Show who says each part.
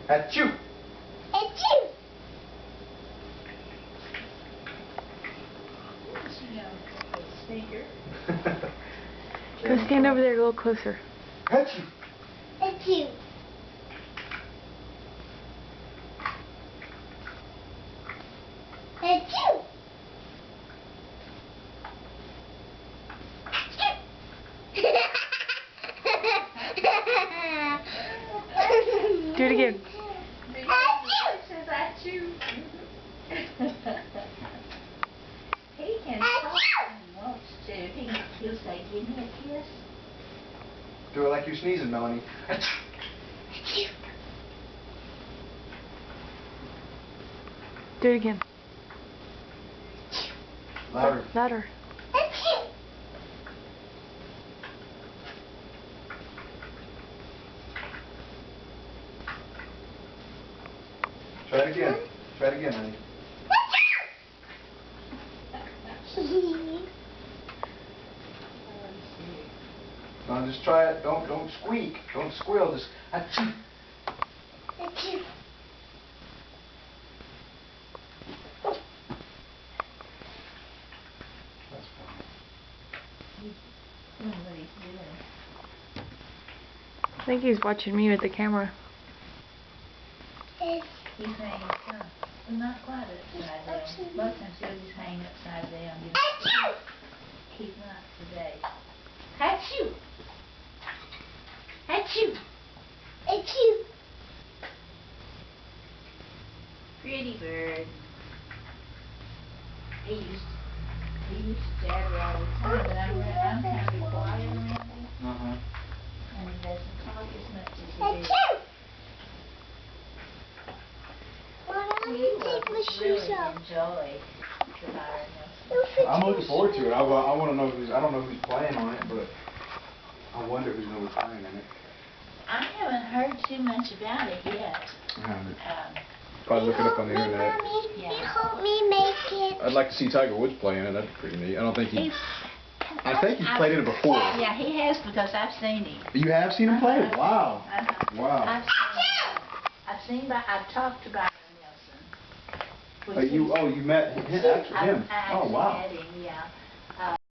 Speaker 1: Achoo!
Speaker 2: Achoo!
Speaker 3: Sneaker.
Speaker 4: Go stand over there a little closer.
Speaker 1: Achoo!
Speaker 2: Achoo! Achoo!
Speaker 4: Do it again.
Speaker 3: Says achoo. He can talk when he wants to. He'll say, "Give me a kiss."
Speaker 1: Do it like you're sneezing, Melanie. Achoo!
Speaker 2: Achoo!
Speaker 4: Do it again.
Speaker 1: Louder.
Speaker 4: Louder.
Speaker 2: Achoo!
Speaker 1: Try it again. Try it again, honey. No, just try it. Don't squeak. Don't squeal. Just achoo.
Speaker 2: Achoo!
Speaker 1: That's funny.
Speaker 3: He's doing what he's doing.
Speaker 4: I think he's watching me with the camera.
Speaker 2: It's
Speaker 3: He's hanging upside. Well, not quite upside down. Most times he'll just hang upside down.
Speaker 2: achoo!
Speaker 3: He's not today. Achoo! Achoo!
Speaker 2: Achoo!
Speaker 3: Pretty bird. He used to jabber all the time, but I'm kind of quiet around him, and he doesn't talk as much as he did.
Speaker 2: Achoo! Why don't
Speaker 3: He
Speaker 2: you
Speaker 3: will
Speaker 2: take my shoes
Speaker 3: really
Speaker 2: off?
Speaker 3: enjoy the Byron Nelson.
Speaker 1: I'm looking forward to it. I want to know who's. I don't know who's playing on it, but I wonder who's going to be playing in it.
Speaker 3: I haven't heard too much about it yet.
Speaker 1: Probably look it up on the internet.
Speaker 2: Mommy,
Speaker 3: Yeah.
Speaker 2: help me make it.
Speaker 1: I'd like to see Tiger Woods playing it. That'd be pretty neat. I don't think he. I think he's
Speaker 3: I've-
Speaker 1: played it before.
Speaker 3: Yeah, he has because I've seen him.
Speaker 1: You have seen him play it? Wow. Wow.
Speaker 3: I've talked to Byron Nelson.
Speaker 1: You met him, actually him.
Speaker 3: I
Speaker 1: Oh
Speaker 3: actually
Speaker 1: wow.
Speaker 3: met him, yeah.